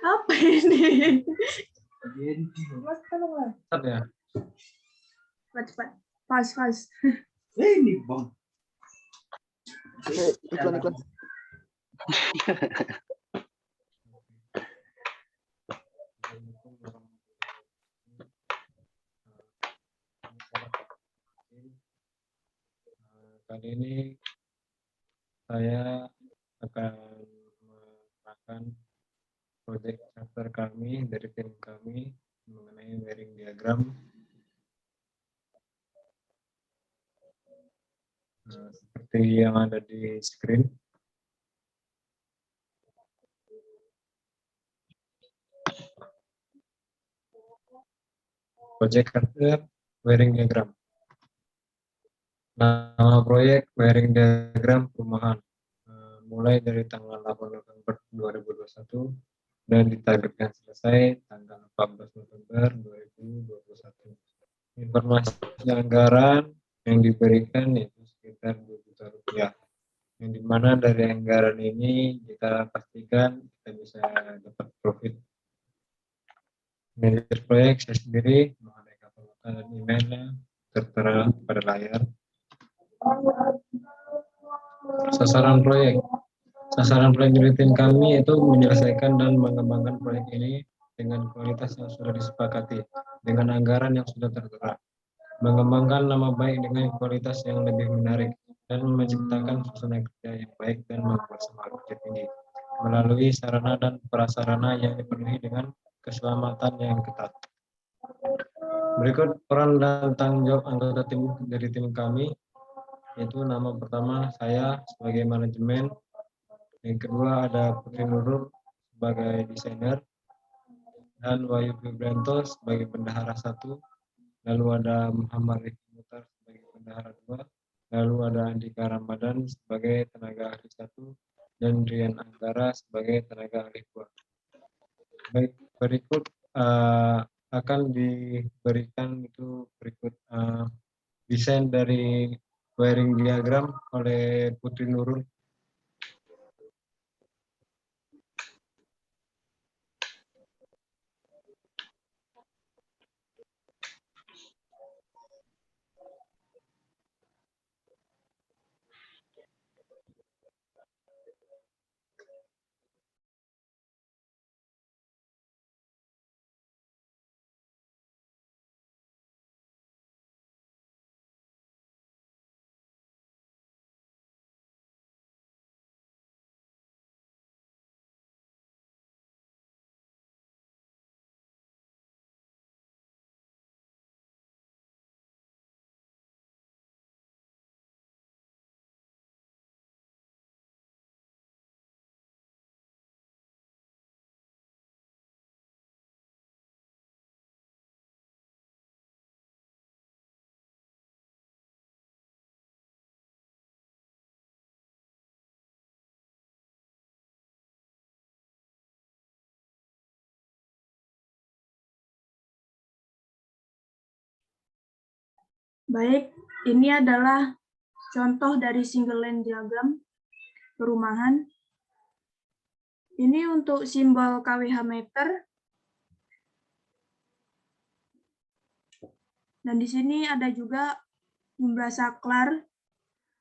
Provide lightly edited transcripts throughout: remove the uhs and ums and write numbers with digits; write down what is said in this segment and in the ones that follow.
Apa ini? Cepat ya. Cepat. Pas. Ini bang. Iklan. Kali ini saya akan menerangkan proyek chapter kami dari tim kami mengenai wiring diagram. Seperti yang ada di screen. Proyek chapter wiring diagram. Nama proyek wiring diagram perumahan. Mulai dari tanggal 8 November 2021 dan ditargetkan selesai tanggal 14 November 2021. Informasi anggaran yang diberikan yaitu sekitar 2 juta rupiah. Yang dimana dari anggaran ini kita pastikan kita bisa dapat profit. Manajer proyek saya sendiri, mengenai kata dan emailnya tertera pada layar. Sasaran proyek dari tim kami yaitu menyelesaikan dan mengembangkan proyek ini dengan kualitas yang sudah disepakati, dengan anggaran yang sudah tertera, mengembangkan nama baik dengan kualitas yang lebih menarik, dan menciptakan suasana kerja yang baik dan membuat semangat kerja tinggi, melalui sarana dan prasarana yang dipenuhi dengan keselamatan yang ketat. Berikut peran dan tanggung jawab anggota tim dari tim kami, yaitu nama pertama saya sebagai manajemen, yang kedua ada Putri Nurul sebagai desainer, dan Wahyu Fibranto sebagai bendahara 1, lalu ada Muhammad Rifki Mutar sebagai bendahara 2, lalu ada Andika Ramadan sebagai tenaga ahli 1, dan Rian Anggara sebagai tenaga ahli 2. Baik, berikut akan diberikan itu berikut desain dari wiring diagram oleh Putri Nurul. Baik, ini adalah contoh dari single line diagram perumahan. Ini untuk simbol KWH meter. Dan di sini ada juga jumlah saklar,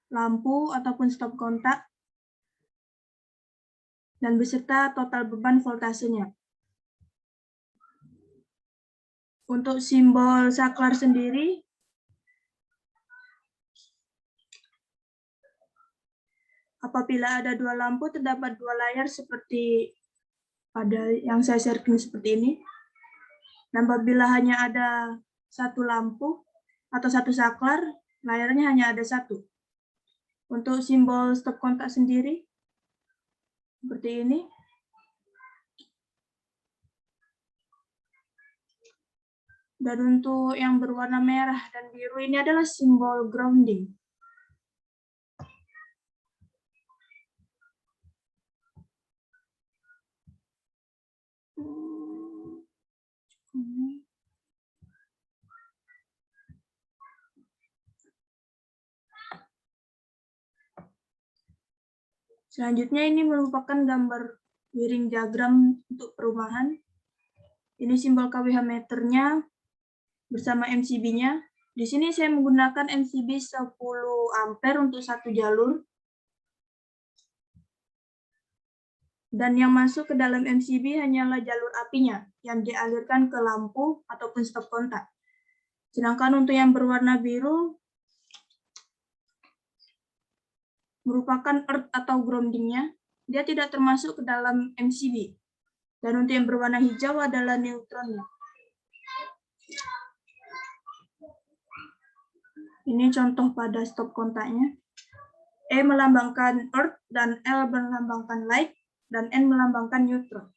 lampu ataupun stop kontak, dan beserta total beban voltasenya. Untuk simbol saklar sendiri, apabila ada 2 lampu, terdapat 2 layar seperti pada yang saya sharing seperti ini. Dan apabila hanya ada 1 lampu atau 1 saklar, layarnya hanya ada 1. Untuk simbol stop kontak sendiri, seperti ini. Dan untuk yang berwarna merah dan biru ini adalah simbol grounding. Selanjutnya ini merupakan gambar wiring diagram untuk perumahan. Ini simbol KWH meternya bersama MCB-nya. Di sini saya menggunakan MCB 10 ampere untuk satu jalur. Dan yang masuk ke dalam MCB hanyalah jalur apinya yang dialirkan ke lampu ataupun stop kontak. Sedangkan untuk yang berwarna biru merupakan earth atau grounding-nya, dia tidak termasuk ke dalam MCB. Dan untuk yang berwarna hijau adalah neutronnya. Ini contoh pada stop kontaknya. E melambangkan earth dan L melambangkan light dan N melambangkan neutron.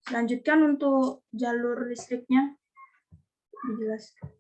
Lanjutkan untuk jalur listriknya dijelaskan.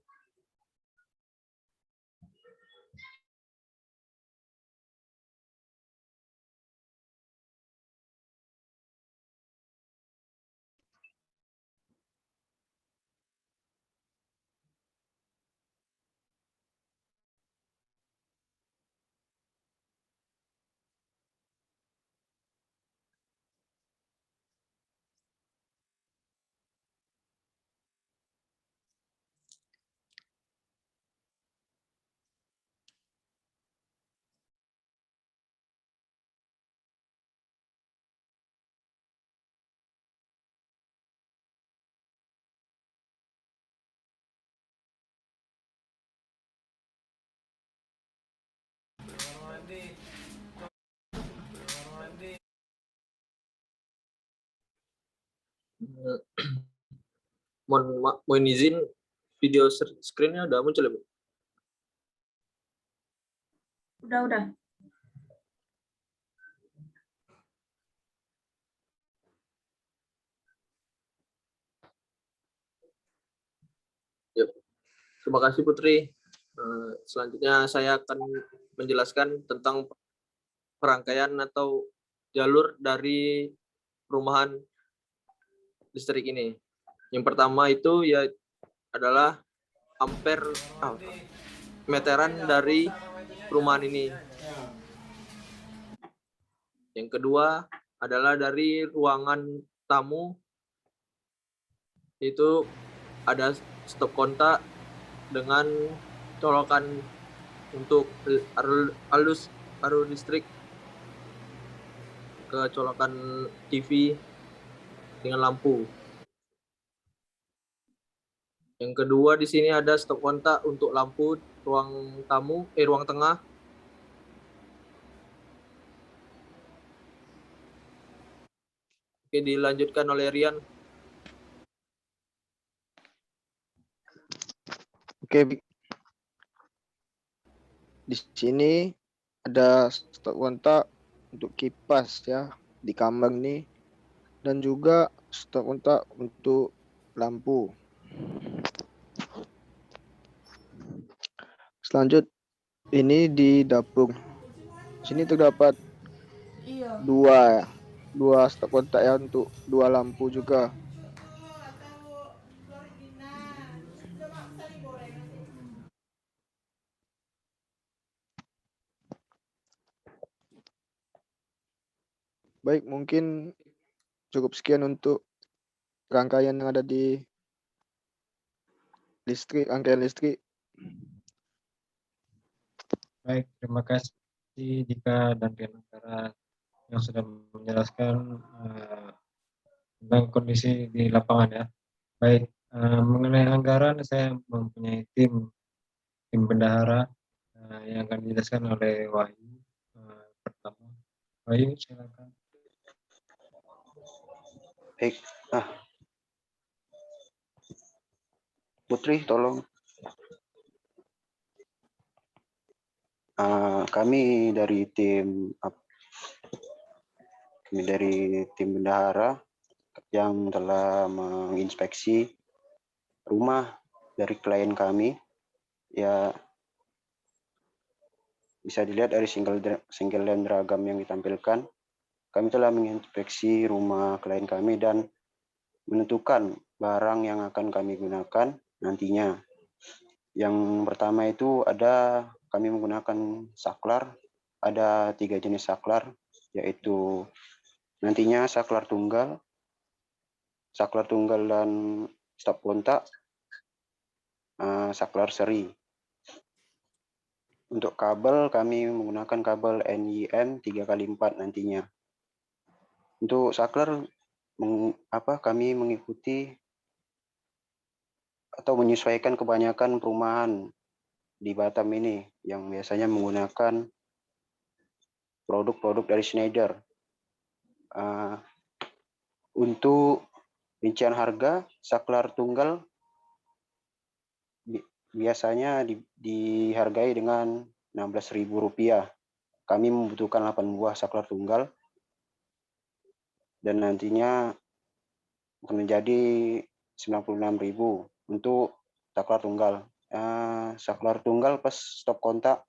Mohon izin, video screen-nya udah muncul ya, Bu? Udah. Yuk. Terima kasih Putri. Selanjutnya saya akan menjelaskan tentang perangkaian atau jalur dari perumahan listrik ini. Yang pertama itu ya adalah ampere meteran dari perumahan ini. Yang kedua adalah dari ruangan tamu, itu ada stop kontak dengan colokan untuk arus listrik ke colokan TV dengan lampu. Yang kedua di sini ada stop kontak untuk lampu ruang tamu, ruang tengah. Oke, dilanjutkan oleh Rian. Oke, di sini ada stop kontak untuk kipas ya di kamar ini, dan juga stop kontak untuk lampu. Selanjut ini di dapur. Sini terdapat dua stop kontak ya untuk dua lampu juga. Baik, mungkin cukup sekian untuk rangkaian yang ada di listrik, rangkaian listrik. Baik, terima kasih Dika dan Rian Anggara yang sudah menjelaskan tentang kondisi di lapangan ya. Baik, mengenai anggaran saya mempunyai tim bendahara yang akan dijelaskan oleh Wahyu. Pertama, Wahyu silakan. Baik. Putri, tolong. Kami dari tim bendahara yang telah menginspeksi rumah dari klien kami. Ya, bisa dilihat dari single line diagram yang ditampilkan. Kami telah menginspeksi rumah klien kami dan menentukan barang yang akan kami gunakan nantinya. Yang pertama itu kami menggunakan saklar, ada 3 jenis saklar, yaitu nantinya saklar tunggal dan stop kontak, saklar seri. Untuk kabel, kami menggunakan kabel NIM 3x4 nantinya. Untuk saklar, kami mengikuti atau menyesuaikan kebanyakan perumahan di Batam ini yang biasanya menggunakan produk-produk dari Schneider. Untuk rincian harga, saklar tunggal biasanya dihargai dengan Rp16.000. Kami membutuhkan 8 buah saklar tunggal dan nantinya akan menjadi Rp96.000 untuk saklar tunggal. Saklar tunggal plus stop kontak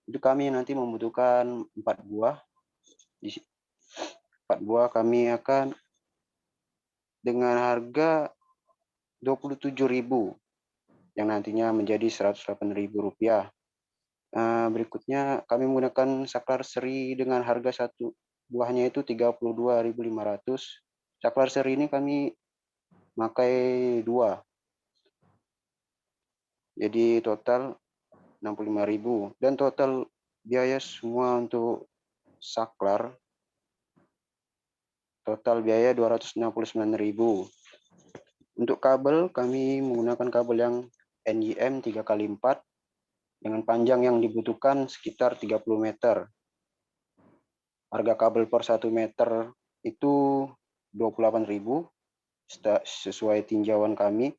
itu kami nanti membutuhkan 4 buah. Di 4 buah kami akan dengan harga Rp27.000 yang nantinya menjadi Rp108.000. Berikutnya kami menggunakan saklar seri dengan harga 1 buahnya itu Rp32.500. Saklar seri ini kami pakai 2. Jadi total Rp65.000 dan total biaya semua untuk saklar total biaya Rp269.000. Untuk kabel kami menggunakan kabel yang NIM 3x4 dengan panjang yang dibutuhkan sekitar 30 meter. Harga kabel per 1 meter itu Rp28.000 sesuai tinjauan kami.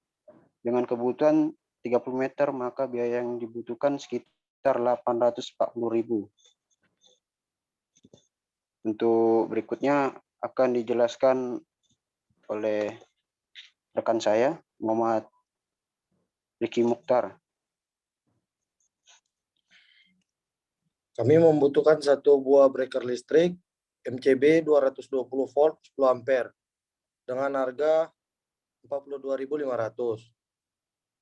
Dengan kebutuhan 30 meter maka biaya yang dibutuhkan sekitar Rp840.000. Untuk berikutnya akan dijelaskan oleh rekan saya, Muhammad Riki Mukhtar. Kami membutuhkan 1 buah breaker listrik MCB 220 volt 10 ampere dengan harga Rp42.500.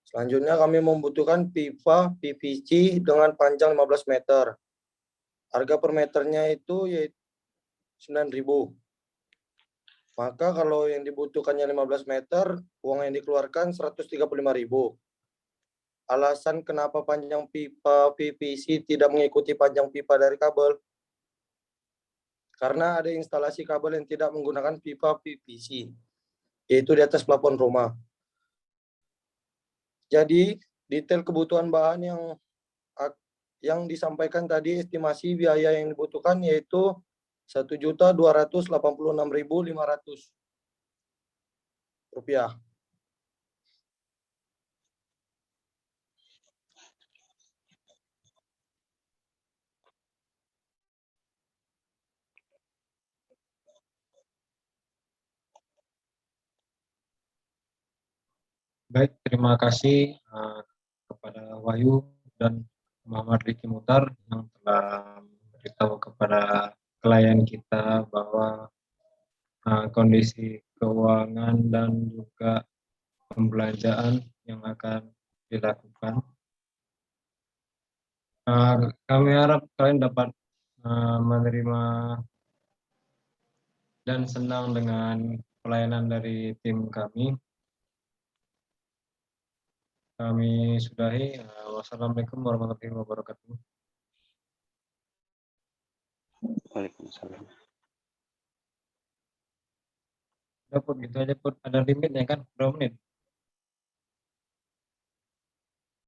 Selanjutnya kami membutuhkan pipa PVC dengan panjang 15 meter. Harga per meternya itu yaitu Rp9.000. Maka kalau yang dibutuhkannya 15 meter, uang yang dikeluarkan Rp135.000. Alasan kenapa panjang pipa PVC tidak mengikuti panjang pipa dari kabel? Karena ada instalasi kabel yang tidak menggunakan pipa PVC, yaitu di atas plafon rumah. Jadi, detail kebutuhan bahan yang disampaikan tadi, estimasi biaya yang dibutuhkan yaitu Rp1.286.500. Baik, terima kasih kepada Wahyu dan Muhammad Riki Mukhtar yang telah memberitahu kepada klien kita bahwa kondisi keuangan dan juga pembelanjaan yang akan dilakukan. Kami harap kalian dapat menerima dan senang dengan pelayanan dari tim kami. Kami sudahi. Wassalamualaikum warahmatullahi wabarakatuh. Waalaikumsalam. Udah, Put, gitu aja, Put. Ada limitnya kan, berapa menit?